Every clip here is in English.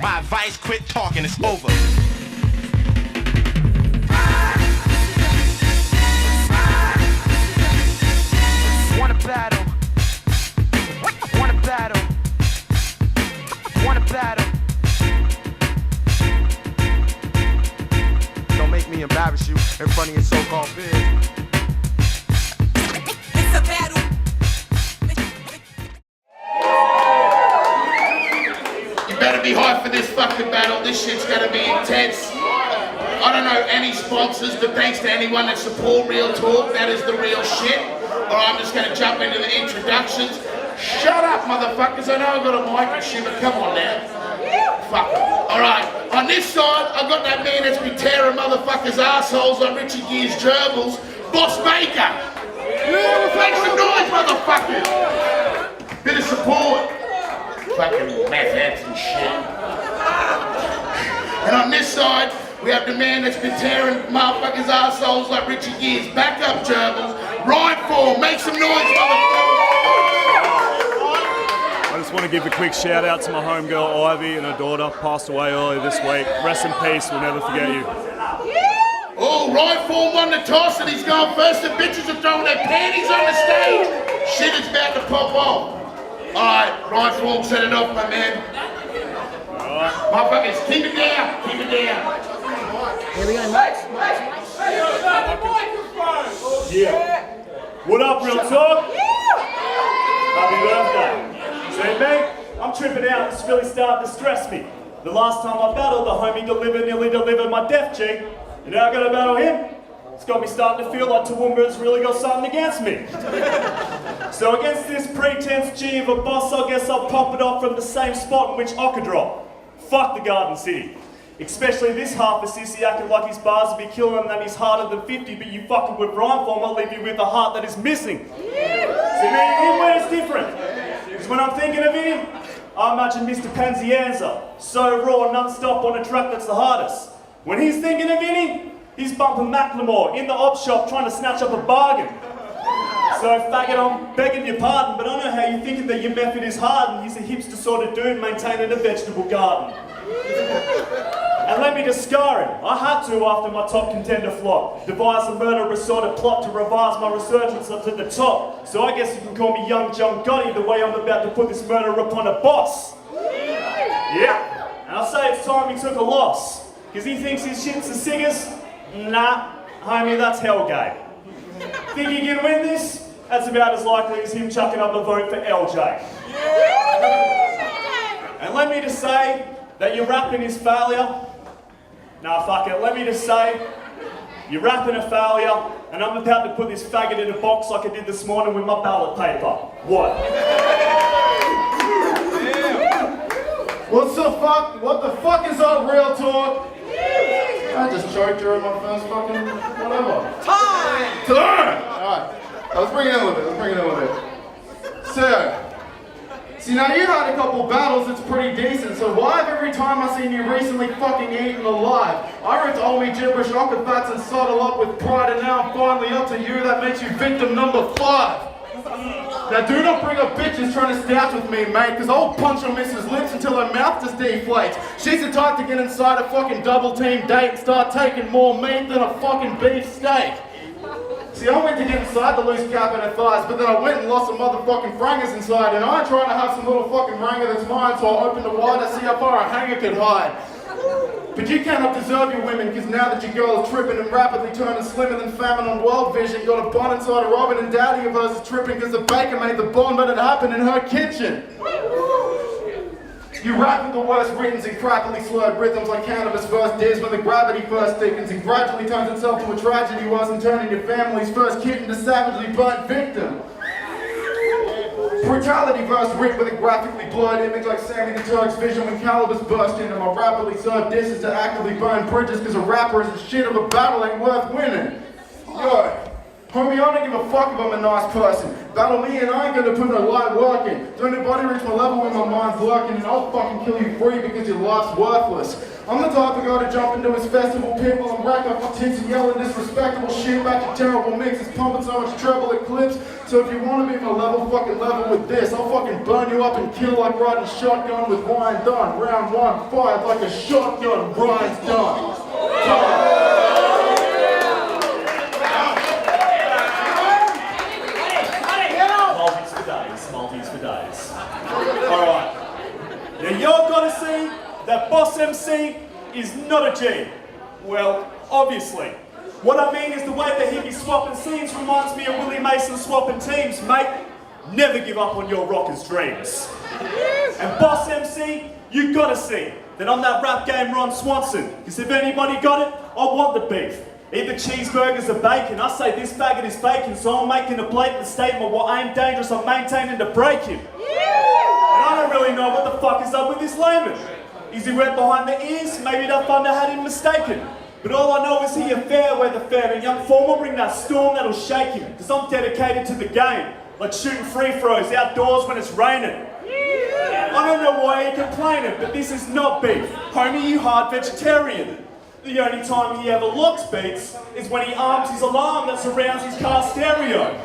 My advice, quit talking, it's over. Wanna battle? Wanna battle? Wanna battle? Don't make me embarrass you in front of your so-called peers. It's a battle. You better be hyped for this fucking battle. This shit's gonna be intense. I don't know any sponsors, but thanks to anyone that support Real Talk, that is the real shit. Or I'm just gonna jump into the introductions. Shut up, motherfuckers. I know I've got a mic and shit, but come on now. Fuck it. Alright, on this side, I got that man that's been tearing motherfuckers' assholes like Richard Gere's gerbils, Boss Baker. Make some noise, motherfuckers. Bit of support. Fucking meth heads and shit. And on this side, we have the man that's been tearing motherfuckers' assholes like Richard Gere's backup gerbils, RhymeForm. Make some noise, motherfuckers. I just want to give a quick shout out to my homegirl Ivy and her daughter, passed away earlier this week. Rest in peace, we'll never forget you. Oh, RhymeForm won the toss and he's going first. The bitches are throwing their panties on the stage. Shit is about to pop off. Alright, RhymeForm, set it off, my man. Motherfuckers, keep it down, keep it down. Here we go, Max. Yeah. What up, Real Talk? Happy birthday. See, mate, I'm tripping out. It's really starting to stress me. The last time I battled, the homie nearly delivered my death G. And now I gotta battle him. It's got me starting to feel like Toowoomba's really got something against me. So against this pretense G of a boss, I guess I'll pop it off from the same spot in which I could drop. Fuck the Garden City. Especially this half a sissy acting like his bars would be killing him and he's harder than 50, but you fucking with RhymeForm, I'll leave you with a heart that is missing. See, now you where it's different. Because when I'm thinking of him, I imagine Mr. Panzianza, so raw, non-stop on a track that's the hardest. When he's thinking of him, he's bumping Macklemore in the op shop trying to snatch up a bargain. So faggot, I'm begging your pardon, but I know how you're thinking that your method is hard and he's a hipster sort of dude maintaining a vegetable garden. And let me just scar him. I had to after my top contender flop. Devise a murderous sort of plot to revise my resurgence up to the top. So I guess you can call me Young John Gotti the way I'm about to put this murder upon a boss. Yeah, and I'll say it's time he took a loss. Because he thinks his shit's the singers? Nah, homie, that's hell gay. Think he can win this? That's about as likely as him chucking up a vote for LJ. And let me just say that your rapping is failure. Nah, fuck it, let me just say, you're rapping a failure, and I'm about to put this faggot in a box like I did this morning with my ballot paper. What? What's the fuck? What the fuck is up, Real Talk? I just choked during my first fucking whatever. Time! Alright, let's bring it in a little bit, So, see now you had a couple battles, it's pretty decent, so why have every time I seen you recently fucking eaten alive? I ripped all me gibberish occupants and saddle up with pride, and now I'm finally up to you, that makes you victim number 5. Now do not bring up bitches trying to stouch with me, mate, because I'll punch on Mrs. Lips until her mouth just deflates. She's the type to get inside a fucking double team date and start taking more meat than a fucking beef steak. See, I went to get inside the loose cap in her thighs, but then I went and lost some motherfucking frangers inside, and I ain't trying to have some little fucking ranger that's mine, so I opened the wide to see how far a hanger could hide. But you cannot deserve your women, because now that your girl is tripping and rapidly turning slimmer than famine on World Vision, got a bun inside a Robin and daddy of hers is tripping because the baker made the bond, but it happened in her kitchen. You rap with the worst rhythms and crackly slurred rhythms like cannabis first diz when the gravity first thickens and gradually turns itself to a tragedy worse than turning your family's first kid into savagely burnt victim. Brutality verse ripped with a graphically blurred image like Sammy the Turk's vision when calibers burst into my rapidly served dishes to actively burn bridges because a rapper isn't shit of a battle ain't worth winning. Yo, Homie, I don't give a fuck if I'm a nice person. Battle me and I ain't gonna put no light work in. Don't nobody reach my level when my mind's lurking, and I'll fucking kill you free because your life's worthless. I'm the type of guy to jump into his festival pit while I'm racked up my tits and yelling disrespectful shit about your terrible mixes, pumping so much treble it clips. So if you want to be my level, fucking level with this. I'll fucking burn you up and kill like riding shotgun with Ryan Dunn. Round one, fired like a shotgun, Ryan's done. Multis for days. Alright. Now you've got to see that Boss MC is not a G. Well, obviously. What I mean is the way that he be swapping scenes reminds me of Willie Mason swapping teams, mate. Never give up on your rockers' dreams. And Boss MC, you got to see that I'm that rap game Ron Swanson. Because if anybody got it, I want the beef. Either cheeseburgers or bacon. I say this faggot is bacon, so I'm making a blatant statement. While I am dangerous, I'm maintaining to break him. And I don't really know what the fuck is up with this layman. Is he red behind the ears? Maybe that thunder had him mistaken. But all I know is he a fair weather fan, and young form will bring that storm that'll shake him. Because I'm dedicated to the game, like shooting free throws outdoors when it's raining. I don't know why you're complaining, but this is not beef. Homie, you hard vegetarian. The only time he ever locks beats is when he arms his alarm that surrounds his car stereo.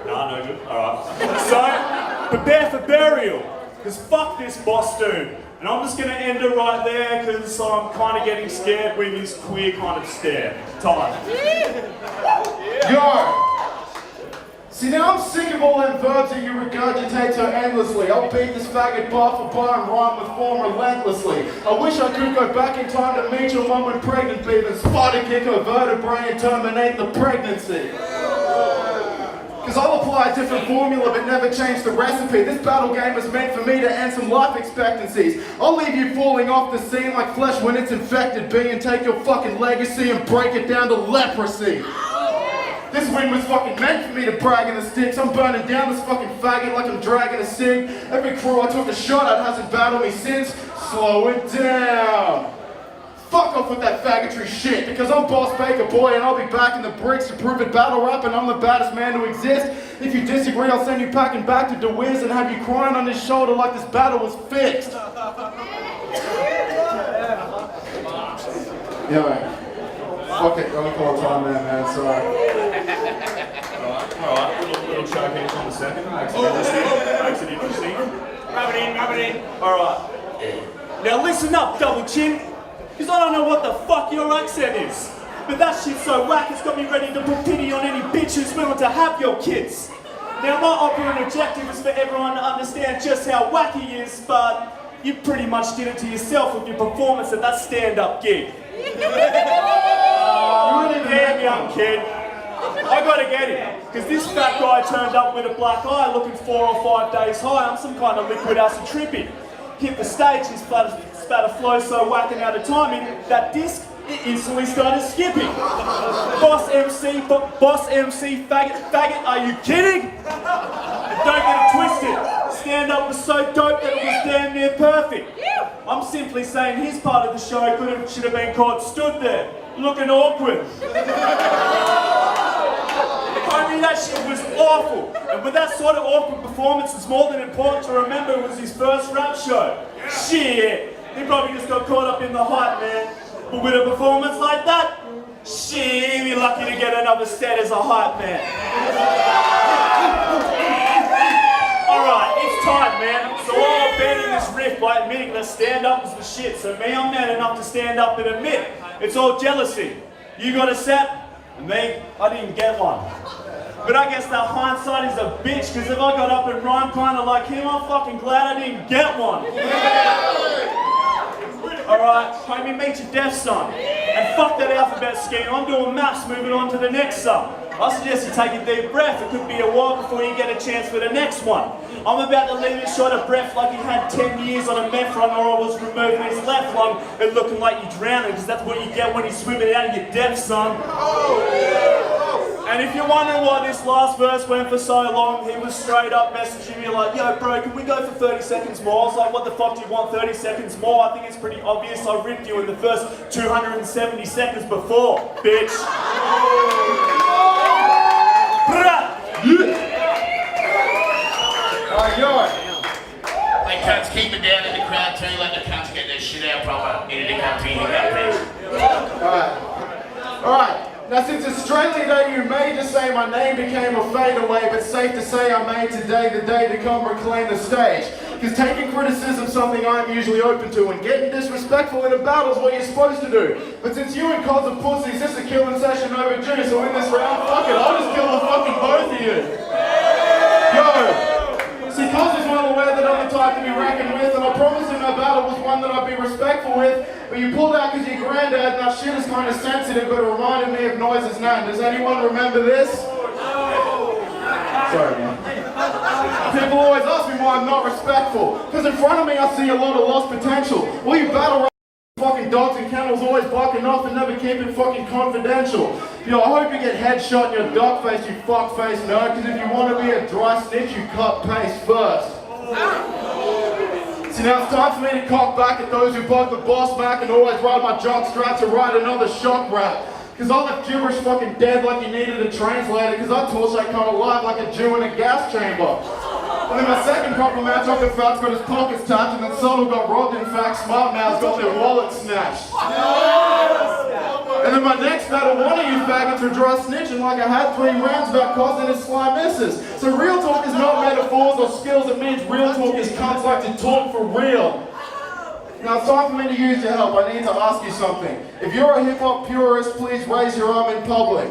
Nah, no good. Alright. So, prepare for burial. Because fuck this boss dude. And I'm just going to end it right there because I'm kind of getting scared with his queer kind of stare. Time. Yo! See, now I'm sick of all them verbs that you regurgitate so endlessly. I'll beat this faggot bar for bar and rhyme with form relentlessly. I wish I could go back in time to meet your mum when pregnant, beef and spider kick her vertebrae and terminate the pregnancy. Because I'll apply a different formula but never change the recipe. This battle game is meant for me to end some life expectancies. I'll leave you falling off the scene like flesh when it's infected bee and take your fucking legacy and break it down to leprosy. This win was fucking meant for me to brag in the sticks. I'm burning down this fucking faggot like I'm dragging a cig. Every crew I took a shot at hasn't battled me since. Slow it down. Fuck off with that faggotry shit, because I'm Boss Baker Boy and I'll be back in the bricks to prove it battle rap and I'm the baddest man to exist. If you disagree, I'll send you packing back to DeWiz and have you crying on his shoulder like this battle was fixed. Yeah, man. Fuck it, I'm gonna call time man, sorry. Alright, little showcase on the second. Makes it interesting. Rub it in. Alright. Now listen up, double chin. Because I don't know what the fuck your accent is. But that shit's so whack, it's got me ready to put pity on any bitch who's willing to have your kids. Now my operant objective is for everyone to understand just how whack he is, but you pretty much did it to yourself with your performance at that stand-up gig. Damn young kid. I gotta get it, because this fat guy turned up with a black eye looking 4 or 5 days high on some kind of liquid acid trippy. Hit the stage, his spatter flow so whacking out of timing, that disc, it instantly started skipping. Boss MC, faggot, are you kidding? And don't get it twisted. Stand up was so dope that it was damn near perfect. I'm simply saying his part of the show should have been caught stood there, looking awkward. I mean, that shit was awful. And with that sort of awkward performance, it's more than important to remember it was his first rap show. Shit, he probably just got caught up in the hype, man. But with a performance like that, shit, he'd be lucky to get another stat as a hype man. Alright, it's time, man. So I'll abandon this riff by admitting that stand-up was the shit. So me, I'm man enough to stand up and admit it's all jealousy. You got a set, and me, I didn't get one. But I guess that hindsight is a bitch, because if I got up and rhymed kinda like him, I'm fucking glad I didn't get one. Alright, homie, meet your deaf son. And fuck that alphabet scheme, I'm doing maths, moving on to the next sum. I suggest you take a deep breath, it could be a while before you get a chance for the next one. I'm about to leave him short of breath like he had 10 years on a meth run or I was removing his left lung and looking like you're drowning, because that's what you get when you're swimming out of your deaf, son. And if you're wondering why this last verse went for so long, he was straight up messaging me like, yo bro, can we go for 30 seconds more? I was like, what the fuck do you want 30 seconds more? I think it's pretty obvious I ripped you in the first 270 seconds before, bitch. cunts keep it down in the crowd too, let the cunts get their shit out proper. Into the campaign, Alright, now since Australia Day, you may just say my name became a fadeaway, but safe to say I made today the day to come reclaim the stage. Because taking criticism is something I'm usually open to, and getting disrespectful in a battle is what you're supposed to do. But since you and Cos are pussies, this is a killing session overdue, so in this round, fuck it, I'll just kill the fucking both of you. Yo! See, Cos is well aware that I'm the type to be reckoned with, and I promised him our battle was one that I'd be respectful with, but you pulled out because your granddad, and that shit is kind of sensitive, but it reminded me of Noise's name. Does anyone remember this? Sorry, man. People always ask me why I'm not respectful, because in front of me I see a lot of lost potential. All you battle fucking dogs and kennels always barking off and never keep it fucking confidential. Yo, I hope you get headshot in your dog face, you fuckface nerd, because if you want to be a dry snitch, you cut paste first. See, now it's time for me to cock back at those who bug the boss back and always ride my jock strap to write another shock rap. Because I left gibberish fucking dead like you needed a translator, because I torch that cunt alive like a Jew in a gas chamber. And then my second compliment, I took the fat's got his pockets tapped, and then Subtle got robbed. In fact, Smart Mouth's got their wallet snatched. And then my next battle, one of you faggots were dry snitching like I had 3 rounds about causing his sly misses. So real talk is not metaphors or skills, it means real talk is cunts like to talk for real. Now it's time for me to use your help. I need to ask you something. If you're a hip-hop purist, please raise your arm in public.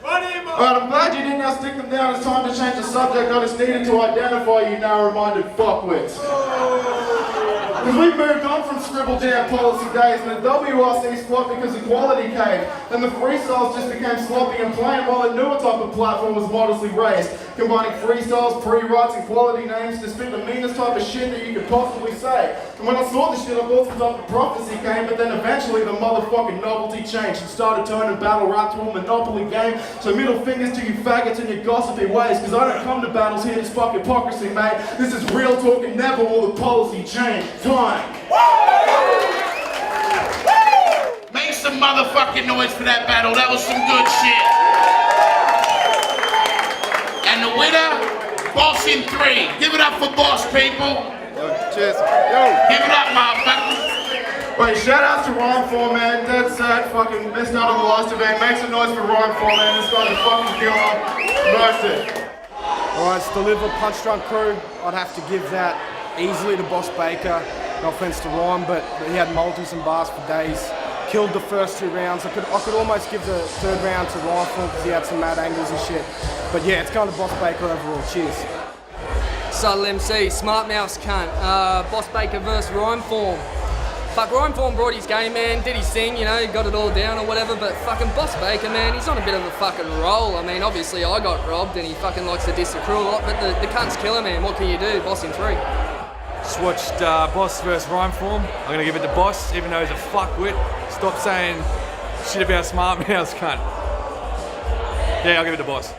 Alright, I'm glad you didn't now stick them down. It's time to change the subject. I just needed to identify you narrow-minded fuckwits. Because we've moved on from Scribble Jam policy days and the WRC squat because the quality caved, and the freestyles just became sloppy and plain while a newer type of platform was modestly raised, combining freestyles, pre-writes and quality names to spit the meanest type of shit that you could possibly say. And when I saw this shit, I thought some type of prophecy came, but then eventually the motherfucking novelty changed and started turning battle rap to a monopoly game. So middle fingers to you faggots and your gossipy ways, because I don't come to battles here to spark hypocrisy, mate. This is real talk and never will the policy change. Time. Make some motherfucking noise for that battle. That was some good shit. And the winner, Boss in 3. Give it up for Boss, people. Yo, cheers. Yo. Give it up, motherfuckers. Wait, shout out to RhymeForm, man. Dead sad, fucking missed out on the last event. Make some noise for RhymeForm, man. This guy's a fucking killer. Mercy. Alright, it's the Liver Punch Drunk crew. I'd have to give that easily to Boss Baker. No offense to Rhyme, but he had multis and bars for days. Killed the first 2 rounds. I could almost give the 3rd round to RhymeForm because he had some mad angles and shit. But yeah, it's going to Boss Baker overall. Cheers. Subtle MC, Smart Mouth's cunt. Boss Baker versus RhymeForm. Fuck, RhymeForm brought his game, man, did his thing, you know, got it all down or whatever, but fucking Boss Baker, man, he's on a bit of a fucking roll. I mean, obviously I got robbed and he fucking likes to diss the crew a lot, but the cunt's killer, man. What can you do? Boss in 3. Just watched Boss vs RhymeForm. I'm going to give it to Boss, even though he's a fuckwit. Stop saying shit about Smart Mouth's cunt. Yeah, I'll give it to Boss.